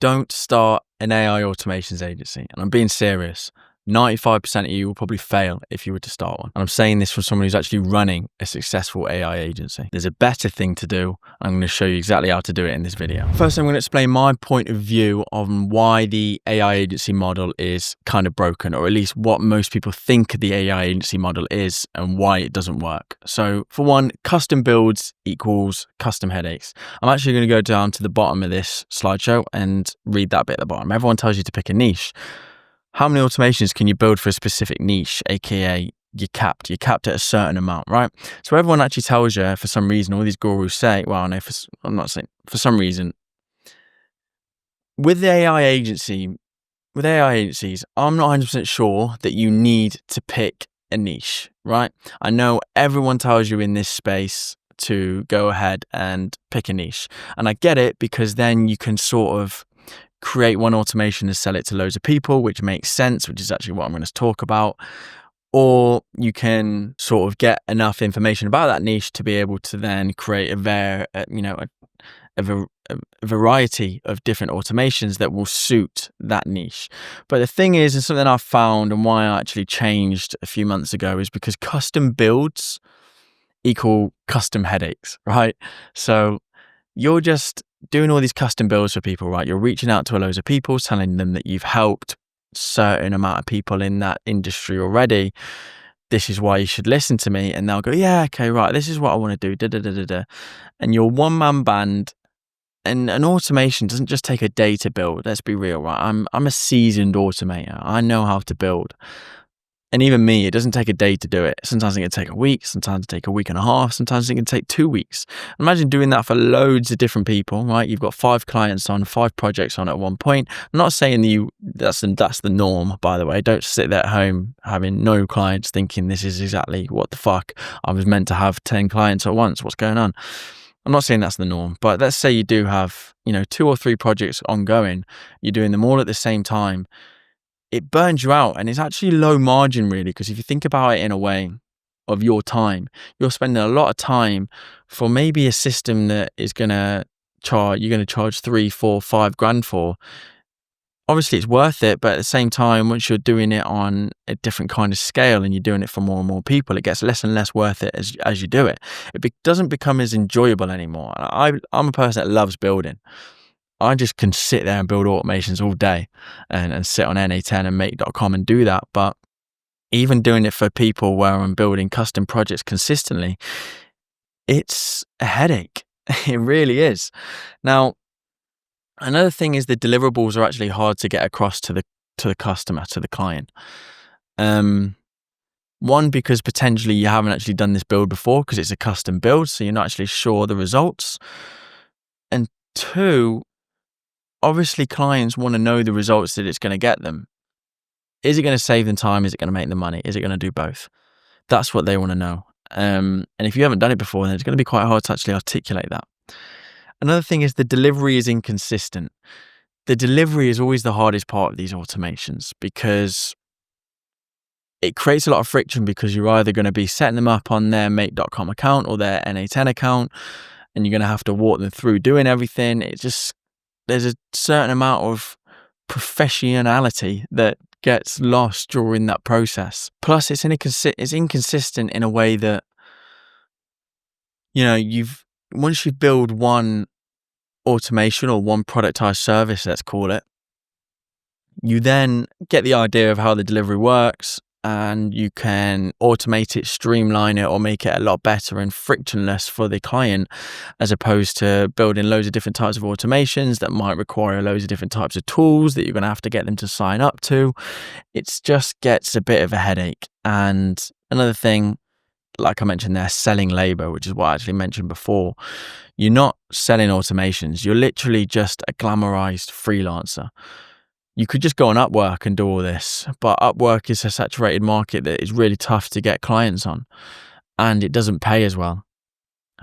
Don't start an AI automations agency. And I'm being serious. 95% of you will probably fail if you were to start one. And I'm saying this from someone who's actually running a successful AI agency. There's a better thing to do. I'm going to show you exactly how to do it in this video. First, I'm going to explain my point of view on why the AI agency model is kind of broken, or at least what most people think the AI agency model is and why it doesn't work. So for one, custom builds equals custom headaches. I'm actually going to go down to the bottom of this slideshow and read that bit at the bottom. Everyone tells you to pick a niche. How many automations can you build for a specific niche, aka you're capped at a certain amount, right? So everyone actually tells you, for some reason, all these gurus say, well, no, I'm not saying, for some reason, with AI agencies, I'm not 100% sure that you need to pick a niche, right? I know everyone tells you in this space to go ahead and pick a niche. And I get it, because then you can sort of create one automation and sell it to loads of people, which makes sense, which is actually what I'm going to talk about. Or you can sort of get enough information about that niche to be able to then create a variety of different automations that will suit that niche. But the thing is, and something I've found and why I actually changed a few months ago, is because custom builds equal custom headaches, right? So you're just doing all these custom builds for people, right? You're reaching out to loads of people, telling them that you've helped a certain amount of people in that industry already. This is why you should listen to me. And they'll go, yeah, okay, right. This is what I want to do. And you're one-man band. And an automation doesn't just take a day to build. Let's be real, right? I'm a seasoned automator. I know how to build. And even me, it doesn't take a day to do it. Sometimes it can take a week, sometimes it can take a week and a half, sometimes it can take 2 weeks. Imagine doing that for loads of different people, right? You've got 5 clients on, 5 projects on at one point. I'm not saying that's the norm, by the way. Don't sit there at home having no clients thinking this is exactly what the fuck. I was meant to have 10 clients at once. What's going on? I'm not saying that's the norm, but let's say you do have, 2 or 3 projects ongoing. You're doing them all at the same time. It burns you out, and it's actually low margin, really, because if you think about it in a way of your time, you're spending a lot of time for maybe a system that is you're going to charge 3, 4, 5 grand for. Obviously it's worth it, but at the same time, once you're doing it on a different kind of scale and you're doing it for more and more people, it gets less and less worth it as you do it. It doesn't become as enjoyable anymore. I'm a person that loves building. I just can sit there and build automations all day and sit on NA10 and make.com and do that. But even doing it for people where I'm building custom projects consistently, it's a headache. It really is. Now, another thing is the deliverables are actually hard to get across to the customer, to the client. One, because potentially you haven't actually done this build before because it's a custom build, so you're not actually sure the results. And 2, obviously clients want to know the results that it's going to get them. Is it going to save them time? Is it going to make them money? Is it going to do both? That's what they want to know. And if you haven't done it before, then it's going to be quite hard to actually articulate that. Another thing is the delivery is inconsistent. The delivery is always the hardest part of these automations, because it creates a lot of friction, because you're either going to be setting them up on their make.com account or their NA10 account, and you're going to have to walk them through doing everything. There's a certain amount of professionality that gets lost during that process. Plus, it's inconsistent in a way that, once you build one automation or one productized service, let's call it, you then get the idea of how the delivery works, and you can automate it, streamline it, or make it a lot better and frictionless for the client, as opposed to building loads of different types of automations that might require loads of different types of tools that you're going to have to get them to sign up to. It just gets a bit of a headache. And another thing, like I mentioned there, selling labor, which is what I actually mentioned before. You're not selling automations. You're literally just a glamorized freelancer. You could just go on Upwork and do all this, but Upwork is a saturated market that is really tough to get clients on, and it doesn't pay as well.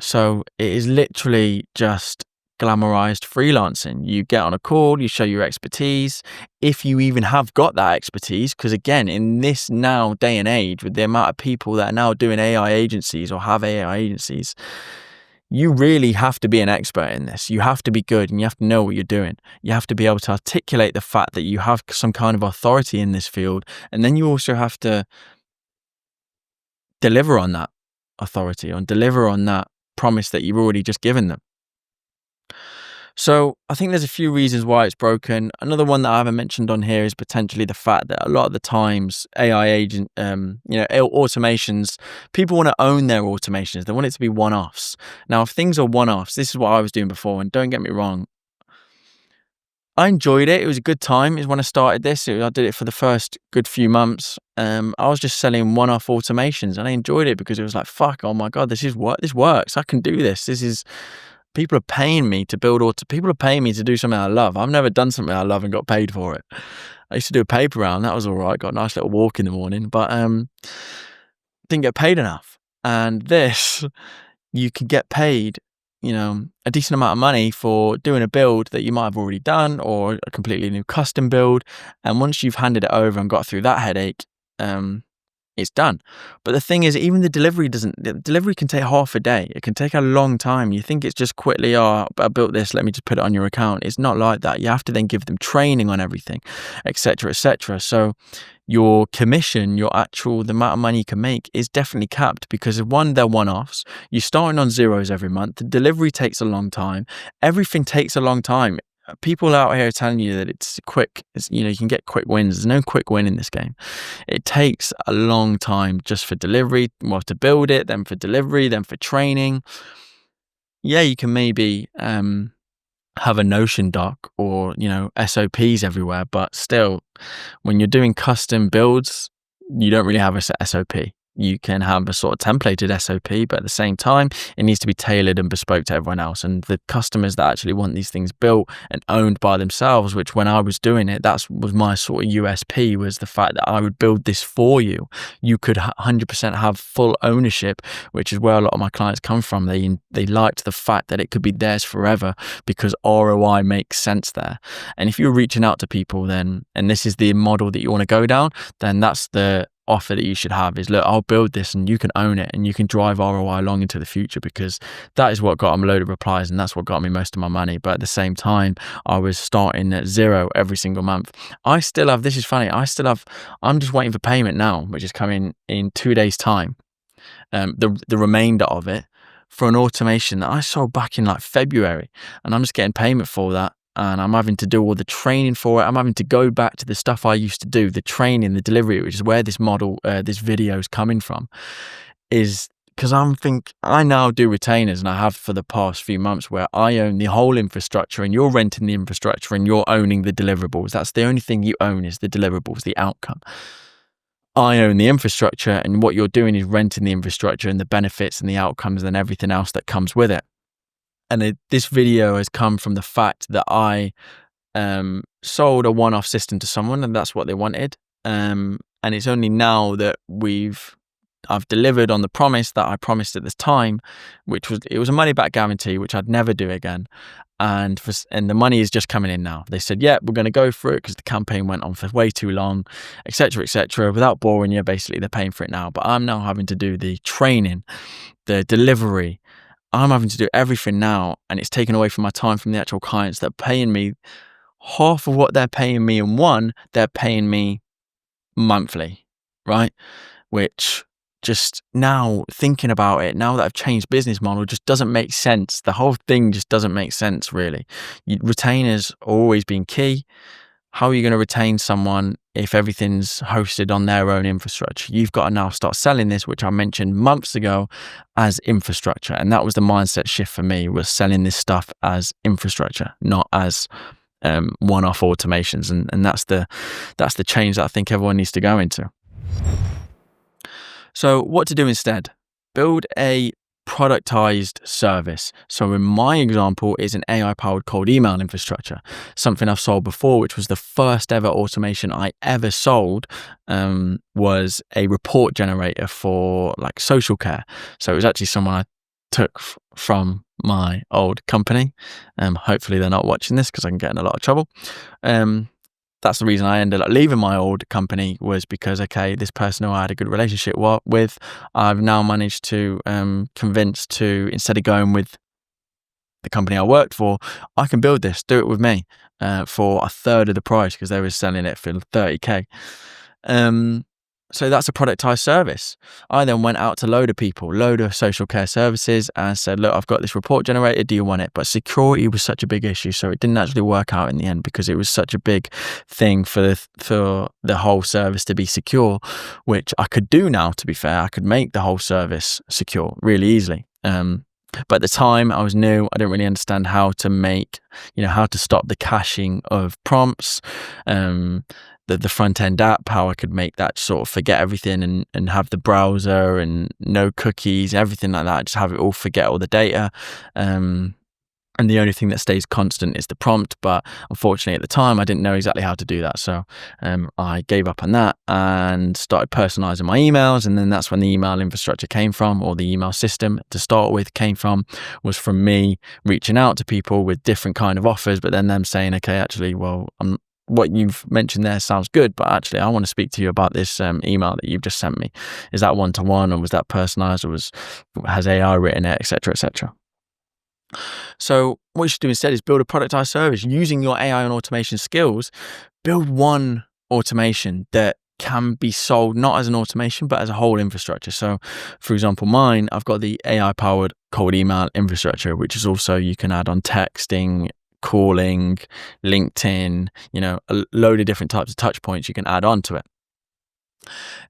So it is literally just glamorized freelancing. You get on a call, you show your expertise, if you even have got that expertise, because again, in this now day and age, with the amount of people that are now doing AI agencies or have AI agencies, you really have to be an expert in this. You have to be good and you have to know what you're doing. You have to be able to articulate the fact that you have some kind of authority in this field. And then you also have to deliver on that authority, or deliver on that promise that you've already just given them. So I think there's a few reasons why it's broken. Another one that I haven't mentioned on here is potentially the fact that a lot of the times AI agent, automations, people want to own their automations. They want it to be one-offs. Now, if things are one-offs, this is what I was doing before, and don't get me wrong, I enjoyed it. It was a good time. Is when I started this. I did it for the first good few months. I was just selling one-off automations, and I enjoyed it because it was like, fuck, oh my God, this works. I can do this. People are paying me to build people are paying me to do something I love. I've never done something I love and got paid for it. I used to do a paper round. That was all right. Got a nice little walk in the morning, but didn't get paid enough. And this, you could get paid, a decent amount of money for doing a build that you might have already done, or a completely new custom build. And once you've handed it over and got through that headache, it's done. But the thing is, even the delivery can take half a day. It can take a long time. You think it's just quickly, I built this, let me just put it on your account. It's not like that. You have to then give them training on everything, etc., etc. So your commission, the amount of money you can make is definitely capped, because they're one-offs. You're starting on zeros every month. The delivery takes a long time. Everything takes a long time. People out here are telling you that it's quick. You can get quick wins. There's no quick win in this game. It takes a long time just for delivery, to build it, then for delivery, then for training. Yeah, you can maybe have a Notion doc or, SOPs everywhere, but still, when you're doing custom builds, you don't really have a SOP. You can have a sort of templated SOP, but at the same time, it needs to be tailored and bespoke to everyone else. And the customers that actually want these things built and owned by themselves, which when I was doing it, that was my sort of USP, was the fact that I would build this for you. You could 100% have full ownership, which is where a lot of my clients come from. They liked the fact that it could be theirs forever because ROI makes sense there. And if you're reaching out to people then, and this is the model that you want to go down, then that's the offer that you should have, is, look, I'll build this and you can own it and you can drive ROI long into the future, because that is what got them a load of replies and that's what got me most of my money. But at the same time, I was starting at zero every single month. This is funny, I'm just waiting for payment now, which is coming in 2 days time, the remainder of it, for an automation that I sold back in like February, and I'm just getting payment for that. And I'm having to do all the training for it. I'm having to go back to the stuff I used to do, the training, the delivery, which is where this video is coming from, is because I now do retainers, and I have for the past few months, where I own the whole infrastructure and you're renting the infrastructure and you're owning the deliverables. That's the only thing you own, is the deliverables, the outcome. I own the infrastructure, and what you're doing is renting the infrastructure and the benefits and the outcomes and everything else that comes with it. And this video has come from the fact that I sold a one-off system to someone, and that's what they wanted. And it's only now that I've delivered on the promise that I promised at this time, which was a money-back guarantee, which I'd never do again. And the money is just coming in now. They said, yeah, we're going to go for it because the campaign went on for way too long, etc., etc. Without boring you, basically, they're paying for it now. But I'm now having to do the training, the delivery. I'm having to do everything now, and it's taken away from my time from the actual clients that are paying me half of what they're paying me in one, they're paying me monthly, right? Which, just now thinking about it, now that I've changed business model, just doesn't make sense. The whole thing just doesn't make sense, really. Retainers are always been key. How are you going to retain someone if everything's hosted on their own infrastructure? You've got to now start selling this, which I mentioned months ago, as infrastructure. And that was the mindset shift for me, was selling this stuff as infrastructure, not as one-off automations. And that's the change that I think everyone needs to go into. So what to do instead? Build a productized service. So in my example, is an AI-powered cold email infrastructure, something I've sold before, which was the first ever automation I ever sold, was a report generator for like social care. So it was actually someone I took from my old company. Hopefully they're not watching this because I can get in a lot of trouble. that's the reason I ended up leaving my old company, was because, okay, this person who I had a good relationship with, I've now managed to convince to, instead of going with the company I worked for, I can build this, do it with me for a third of the price, because they were selling it for 30k. So that's a productized service. I then went out to load of social care services, and said, look, I've got this report generator, do you want it? But security was such a big issue, so it didn't actually work out in the end, because it was such a big thing for the whole service to be secure, which I could do now, to be fair. I could make the whole service secure really easily. But at the time, I was new. I didn't really understand how to how to stop the caching of prompts, the front end app, how I could make that sort of forget everything and have the browser and no cookies, everything like that. Just have it all forget all the data. And the only thing that stays constant is the prompt. But unfortunately, at the time, I didn't know exactly how to do that. So I gave up on that and started personalizing my emails. And then that's when the email infrastructure came from, or the email system to start with was from me reaching out to people with different kind of offers, but then them saying, okay, actually, well, what you've mentioned there sounds good, but actually I want to speak to you about this email that you've just sent me. Is that one-to-one, or was that personalized, or has AI written it, etc., etc.? So what you should do instead is build a productized service using your AI and automation skills. Build one automation that can be sold not as an automation, but as a whole infrastructure. So for example, mine, I've got the AI powered cold email infrastructure, which is also, you can add on texting, calling, LinkedIn, a load of different types of touch points you can add on to it.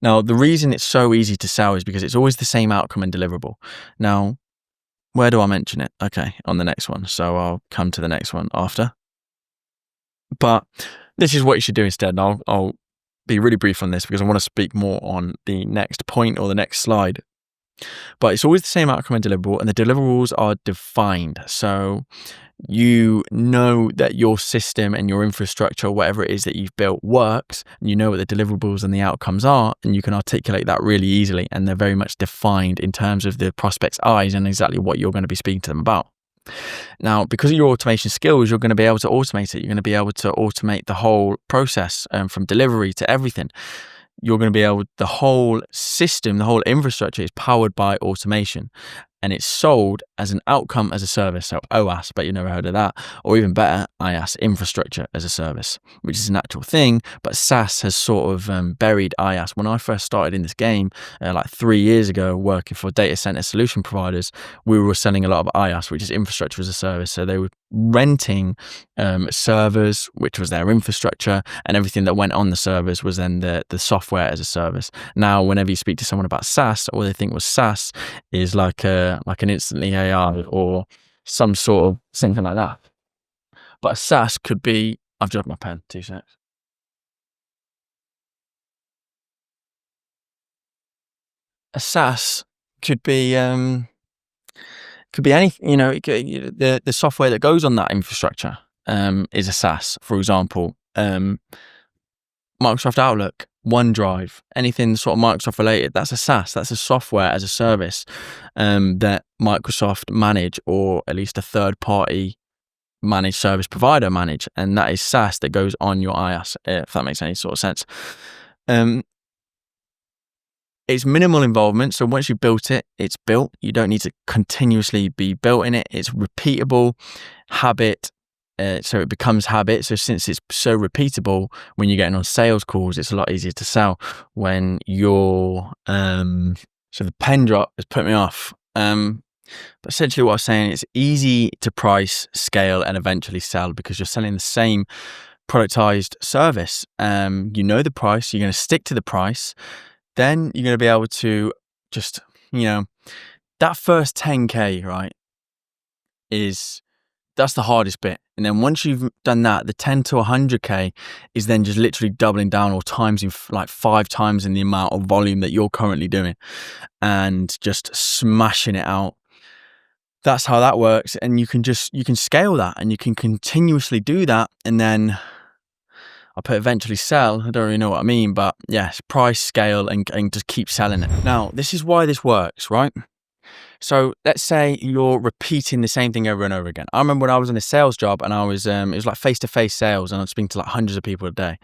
Now, the reason it's so easy to sell is because it's always the same outcome and deliverable. Now, where do I mention it? Okay, on the next one. So I'll come to the next one after. But this is what you should do instead. And I'll be really brief on this, because I want to speak more on the next point or the next slide. But it's always the same outcome and deliverable, and the deliverables are defined. So you know that your system and your infrastructure, whatever it is that you've built, works, and you know what the deliverables and the outcomes are, and you can articulate that really easily, and they're very much defined in terms of the prospect's eyes and exactly what you're going to be speaking to them about. Now, because of your automation skills, you're going to be able to automate it. You're going to be able to automate the whole process, from delivery to everything. You're going to be able, the whole system, the whole infrastructure is powered by automation, and it's sold as an outcome as a service. So OAS, but you've never heard of that. Or even better, IaaS, infrastructure as a service, which is an actual thing. But SaaS has sort of buried IaaS. When I first started in this game, like 3 years ago, working for data center solution providers, we were selling a lot of IaaS, which is infrastructure as a service. So they were renting servers, which was their infrastructure, and everything that went on the servers was then the software as a service. Now, whenever you speak to someone about SaaS, all they think was SaaS is like an instantly AI or some sort of something like that. But a SaaS could be, I've dropped my pen, 2 seconds. A SaaS could be anything, the software that goes on that infrastructure is a SaaS. For example, Microsoft Outlook, OneDrive, anything sort of Microsoft related, that's a SaaS. That's a software as a service that Microsoft manage, or at least a third party managed service provider manage, and that is SaaS that goes on your IaaS, if that makes any sort of sense. It's minimal involvement, so once you've built it, it's built. You don't need to continuously be built in it. It's repeatable, habit, so it becomes habit. So since it's so repeatable, when you're getting on sales calls, it's a lot easier to sell. When you're so the pen drop has put me off. But essentially what I was saying, it's easy to price, scale, and eventually sell, because you're selling the same productized service. You know the price, you're going to stick to the price. Then you're going to be able to just, that first 10K, right, that's the hardest bit. And then once you've done that, the 10 to 100K is then just literally doubling down, or times in like 5 times in the amount of volume that you're currently doing, and just smashing it out. That's how that works. And you can scale that, and you can continuously do that. And then I put eventually sell. I don't really know what I mean, but yes, price, scale, and just keep selling it. Now, this is why this works, right? So let's say you're repeating the same thing over and over again. I remember when I was in a sales job and I was, it was like face-to-face sales and I was speaking to like hundreds of people a day.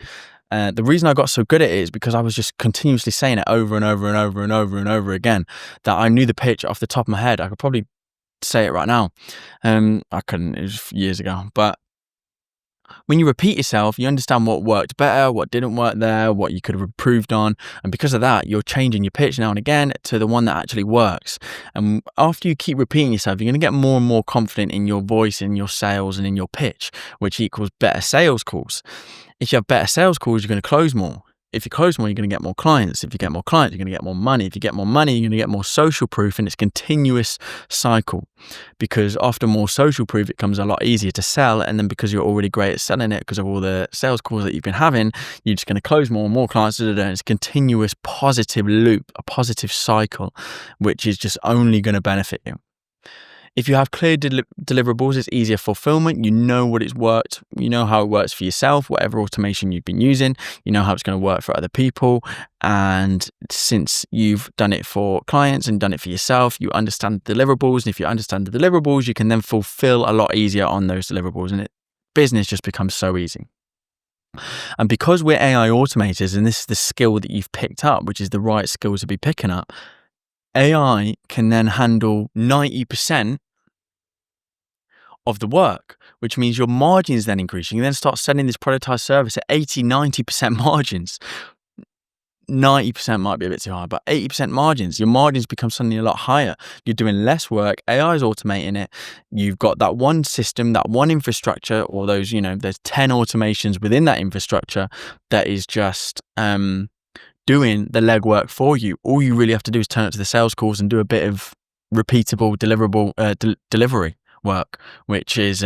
The reason I got so good at it is because I was just continuously saying it over and over and over and over and over again, that I knew the pitch off the top of my head. I could probably say it right now. I couldn't, it was years ago. But when you repeat yourself, you understand what worked better, what didn't work there, what you could have improved on. And because of that, you're changing your pitch now and again to the one that actually works. And after you keep repeating yourself, you're going to get more and more confident in your voice, in your sales, and in your pitch, which equals better sales calls. If you have better sales calls, you're going to close more. If you close more, you're going to get more clients. If you get more clients, you're going to get more money. If you get more money, you're going to get more social proof, and it's a continuous cycle. Because after more social proof, it becomes a lot easier to sell. And then because you're already great at selling it, because of all the sales calls that you've been having, you're just going to close more and more clients. And it's a continuous positive loop, a positive cycle, which is just only going to benefit you. If you have clear deliverables, it's easier fulfillment. You know what it's worked. You know how it works for yourself, whatever automation you've been using. You know how it's going to work for other people. And since you've done it for clients and done it for yourself, you understand the deliverables. And if you understand the deliverables, you can then fulfill a lot easier on those deliverables. And business just becomes so easy. And because we're AI automators, and this is the skill that you've picked up, which is the right skill to be picking up, AI can then handle 90% of the work, which means your margins then increasing. You then start selling this productized service at 80, 90% margins. 90% might be a bit too high, but 80% margins. Your margins become suddenly a lot higher. You're doing less work. AI is automating it. You've got that one system, that one infrastructure, or those, there's 10 automations within that infrastructure that is just doing the legwork for you. All you really have to do is turn up to the sales calls and do a bit of repeatable, delivery work, which is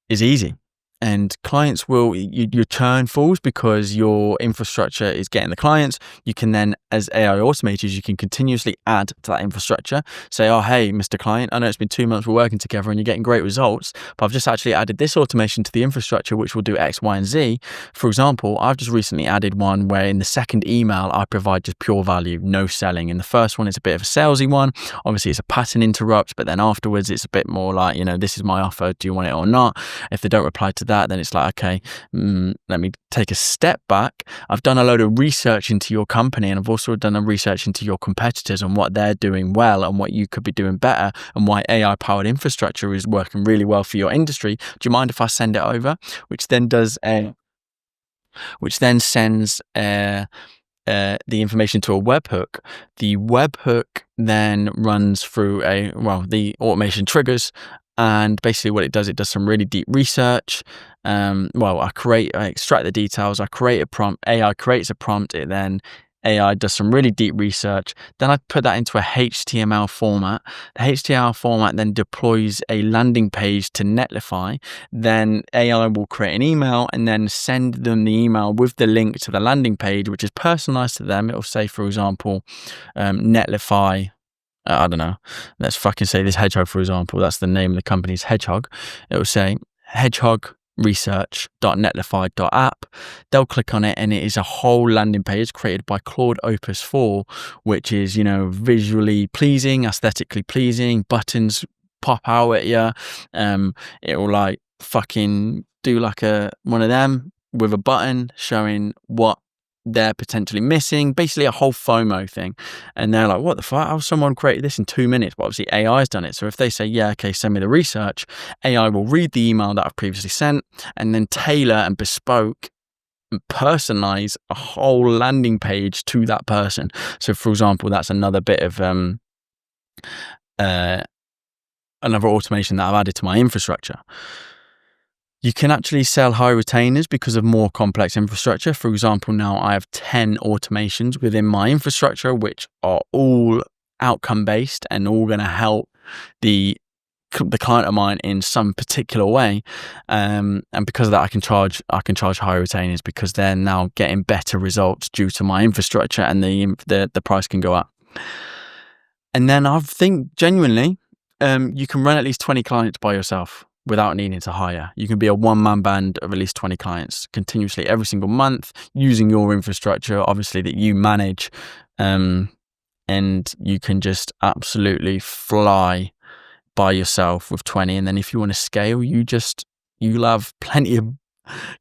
easy. And clients your churn falls because your infrastructure is getting the clients. You can then, as AI automators, you can continuously add to that infrastructure. Say, oh, hey, Mr. Client, I know it's been 2 months we're working together and you're getting great results, but I've just actually added this automation to the infrastructure, which will do X, Y, and Z. For example, I've just recently added one where in the second email, I provide just pure value, no selling. In the first one, it's a bit of a salesy one. Obviously, it's a pattern interrupt, but then afterwards, it's a bit more like, this is my offer. Do you want it or not? If they don't reply to that, then it's like, okay, let me take a step back. I've done a load of research into your company, and I've also done a research into your competitors and what they're doing well and what you could be doing better and why AI powered infrastructure is working really well for your industry. Do you mind if I send it over? Which then sends the information to a webhook. The webhook then runs through the automation triggers. And basically what it does some really deep research. I extract the details, I create a prompt, AI creates a prompt, AI does some really deep research. Then I put that into a HTML format. The HTML format then deploys a landing page to Netlify. Then AI will create an email and then send them the email with the link to the landing page, which is personalized to them. It'll say, for example, Netlify. I don't know. Let's fucking say this Hedgehog, for example. That's the name of the company's Hedgehog. It will say hedgehogresearch.netlify.app. They'll click on it and it is a whole landing page created by Claude Opus 4, which is, visually pleasing, aesthetically pleasing. Buttons pop out at you. It will fucking do one of them with a button showing what they're potentially missing, basically a whole FOMO thing. And they're like, what the fuck? How someone created this in 2 minutes? But obviously AI's done it. So if they say, yeah, okay, send me the research, AI will read the email that I've previously sent and then tailor and bespoke and personalize a whole landing page to that person. So for example, that's another bit of another automation that I've added to my infrastructure. You can actually sell high retainers because of more complex infrastructure. For example, now I have 10 automations within my infrastructure, which are all outcome based and all going to help the client of mine in some particular way. And because of that, I can charge high retainers because they're now getting better results due to my infrastructure, and the price can go up. And then I think genuinely, you can run at least 20 clients by yourself without needing to hire. You can be a one-man band of at least 20 clients continuously every single month using your infrastructure, obviously, that you manage. and you can just absolutely fly by yourself with 20. And then if you want to scale, you'll have plenty of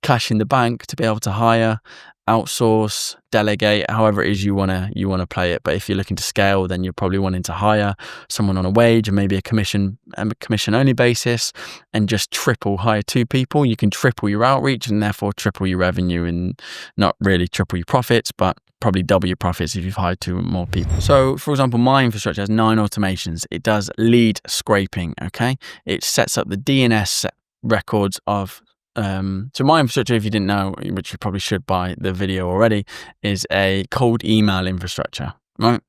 cash in the bank to be able to hire, outsource, delegate, however it is you want to play it. But if you're looking to scale, then you're probably wanting to hire someone on a wage and maybe a commission only basis, and just hire 2 people. You can triple your outreach and therefore triple your revenue, and not really triple your profits, but probably double your profits if you've hired 2 more people. So for example, my infrastructure has 9 automations. It does lead scraping. Okay. It sets up the DNS records of so my infrastructure, if you didn't know, which you probably should by the video already, is a cold email infrastructure, right?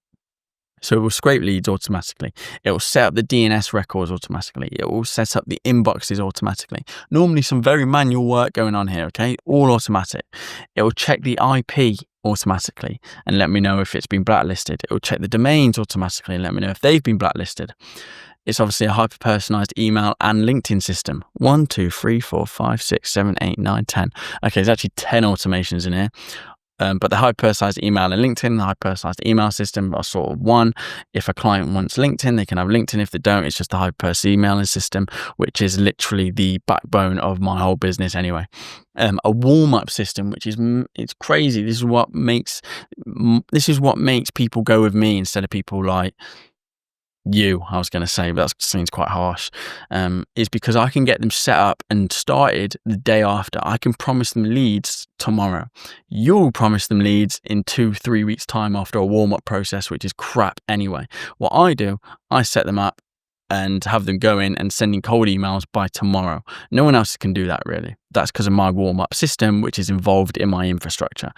So it will scrape leads automatically. It will set up the DNS records automatically. It will set up the inboxes automatically. Normally some very manual work going on here, okay? All automatic. It will check the IP automatically and let me know if it's been blacklisted. It will check the domains automatically and let me know if they've been blacklisted. It's obviously a hyper-personalized email and LinkedIn system. 1, 2, 3, 4, 5, 6, 7, 8, 9, 10. Okay, there's actually 10 automations in here. But the hyper-personalized email and LinkedIn, the hyper-personalized email system are sort of one. If a client wants LinkedIn, they can have LinkedIn. If they don't, it's just the hyper-personalized emailing system, which is literally the backbone of my whole business anyway. A warm-up system, which is it's crazy. This is what makes people go with me instead of people like I was going to say, but that seems quite harsh, is because I can get them set up and started the day after. I can promise them leads tomorrow. You'll promise them leads in 2-3 weeks time after a warm-up process, which is crap anyway. What I do, I set them up and have them go in and sending cold emails by tomorrow. No one else can do that really. That's because of my warm-up system, which is involved in my infrastructure.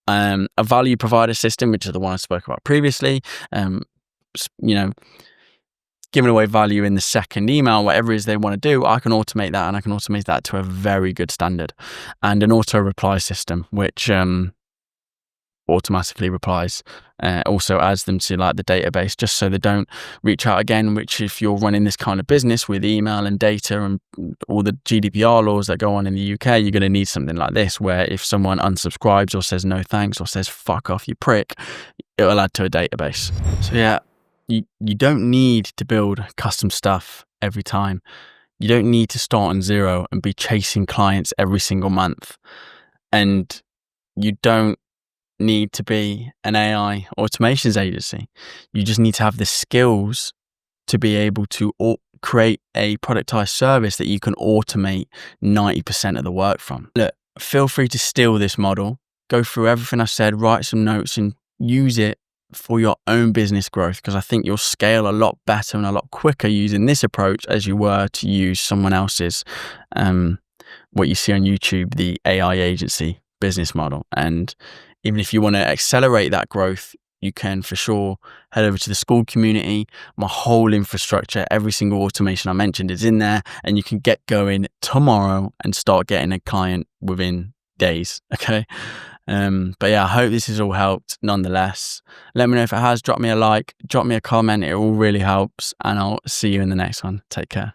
A value provider system, which is the one I spoke about previously, giving away value in the second email, whatever it is they want to do, I can automate that, and I can automate that to a very good standard. And an auto reply system, which automatically replies, also adds them to like the database, just so they don't reach out again, which if you're running this kind of business with email and data and all the GDPR laws that go on in the UK, you're going to need something like this, where if someone unsubscribes or says no thanks or says fuck off you prick, it'll add to a database. So yeah, you don't need to build custom stuff every time. You don't need to start on zero and be chasing clients every single month. And you don't need to be an AI automations agency. You just need to have the skills to be able to create a productized service that you can automate 90% of the work from. Look, feel free to steal this model, go through everything I said, write some notes and use it for your own business growth, because I think you'll scale a lot better and a lot quicker using this approach as you were to use someone else's, what you see on YouTube, the AI agency business model. And even if you want to accelerate that growth, you can for sure head over to the school community. My whole infrastructure, every single automation I mentioned is in there, and you can get going tomorrow and start getting a client within days. Okay. But yeah, I hope this has all helped nonetheless. Let me know if it has. Drop me a like, drop me a comment. It all really helps, and I'll see you in the next one. Take care.